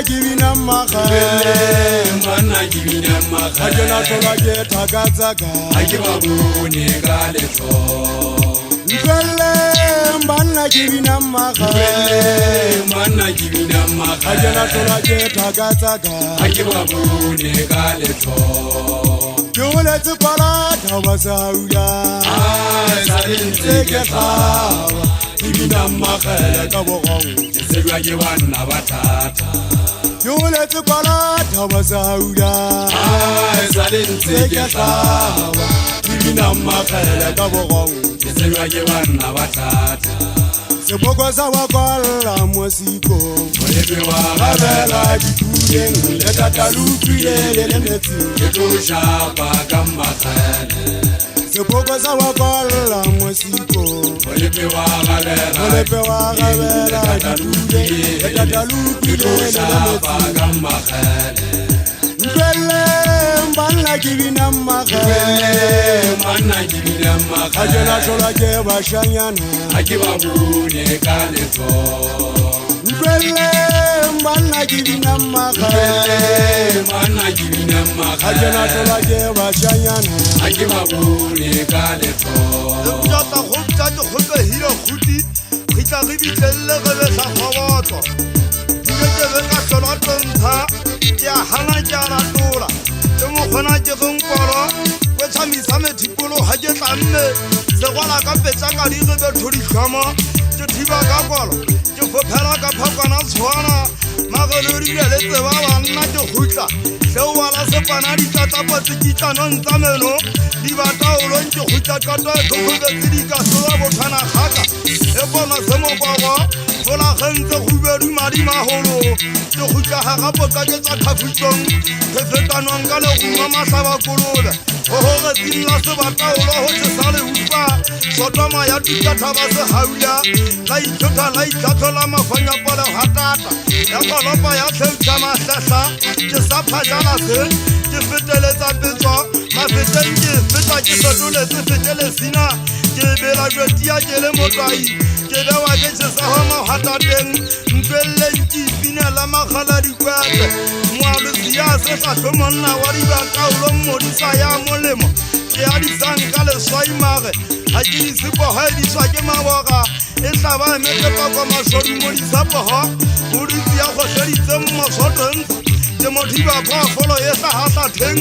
Givina makale Mana givina makale Ajona tola ke tagazaga Ajibabune galeto Nkwele mana givina makale Mana givina makale Ajona tola ke tagazaga Ajibabune galeto Yole tsipala tawasauya Salinte Tegetawa Givina makale kabogong Selwa ke bana batata Yole tsipala tawasauya Salinte Tegetawa Givina makale kabogong Selwa ke bana batata Sepoko sa wakwala mosiko Olebe wa Gabela dipuleng le tatalupile le metsi Ketushapa kamakale Sepoko sa wakwala mosiko Olebe wa Gabela dipuleng le tatalupile le Ketushapa metsi kamakale Nkwele mbana kibina makale Mana givina Ajona makale tola ke bashanyana Ajibabune galeto Nkwele mbana kibina makale Mana givina Ajona makale tola ke bashanyana Ajibabune galeto Jota khotsa ke khotsa hira khuti khitla re bitlelle re be sa khobotlo ke be ka sola tontsha ya hana jana tola ke mo khona ke gonkolo we tshamisa methipolo ha ke tlamme se gola ka petsa ka di re be thodi khama ke thiba ka kolo ke fophela ka phakwana tshwana magalori le tseba banna ke khutla se wala se pana di tata potse kitano ntsameno di bataulo ke khutla ka to go go di ka sola bothana khaka e bona se mo baba fola gentse go bedu madi maholo ke khutla ha gapo ka ke tsa khafutsong ke fetanong ka le go masaba kolola ho re tinla se bataulo ho se sale upa sotoma ya tuka thaba se hauya la ithuta la ithathola mafanya pala hatata ya kolopa ya tshela mahlahla ke sa phajana se ke feteletsa petso mafeteng ke feta ke sotole se fetele sina ke bela jwetia ke le motwai ke bewa ke se sa homa hatateng mpelleng ke pinela magala dikwate moalo sia se sa hlomonna wa di bakaulo modisa ya molemo ke a di sanka le swaimare ha ke di sepoha di tswa ke maboga e tlaba mete pakwa masodi mo di sapoha mo di ya go hleditse mo soteng ke mothiba kwa folo e sa hatateng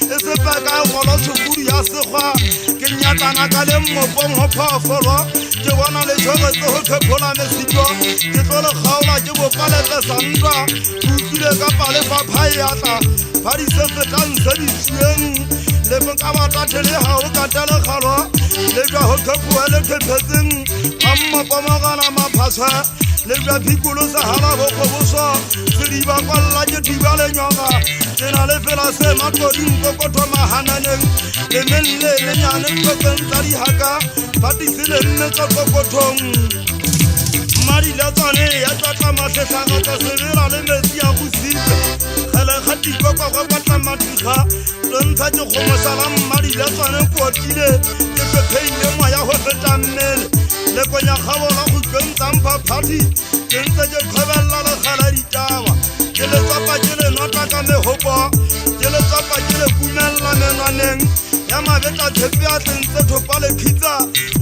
e se pa ka golo tshukuri ya sekgwa ke nyatana ka le mmopong ho phofolo ke bona le tshwere tse ho thephola mesito ke tlo le kgaola ke bopalete santwa utlwile ka pale papha ya tla ba di se fetang se di tsueng le ka batathele ha o katele kgalo le ka ho thephoa le thepetseng amma pamagana maphaswa le bya phikolo sa hala bo khoboso se di ba kwalla ke diba le nyoga ke na le fela se makodi nkokotho mahananeng le menle le nyane kokentsa di haka pati se le nne tsa kokothong mari la tsane ya tlatla mahlehla ka se bela le metsi ya bosipe khale khati kokwa kwa patla matikha tontsha ke khomosala mari la tsane kotile ke pheile mwa ya ho feta mmele le konya khabo la go tsentsa party ke ntse ke khobella le khala ditaba ke le tsapa ke le nota ka mehopo ke le tsapa ke le kumella menwaneng ya mabeta tshepe a tlentse thopa le khitsa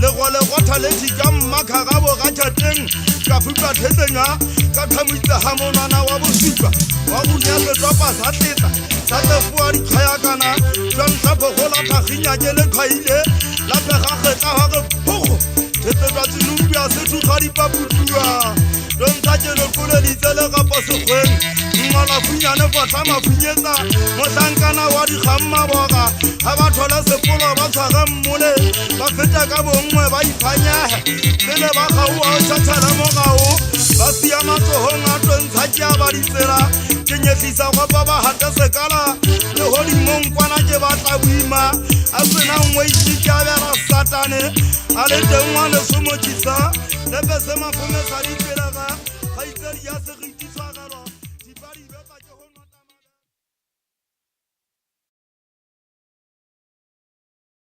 le gole gotha le dika mmakha ga bo ga tšhateng ka fupa thetsenga ka thamutsa ha monana wa bosupa wa go nya le tsapa sa tletsa sa tefua di khayakana jang tsapo go la phaginya ke le khaile la phega kgetla ha re phogo tete ba tsinubya se thuga di paputua don tsa ke no kole di tsele ga posogweng ngala funyane botla mafunyetsa mohlankana wa di gamma boga ha ba thola sepolo ba tshwara mmole ba feta ka bongwe ba iphanyaga pele ba gaua o tšhatšhala mogao ba sia matsohong a tontsha ke a ba ditsela ke nyetlisa gopa ba hata sekala le hodimong kwana ke batla boima a sena nngwe itse ke a bela satane a le teng wa lesomokisa lepe se mafomesa dipelega ga itsedi ya segiti tshwarelwa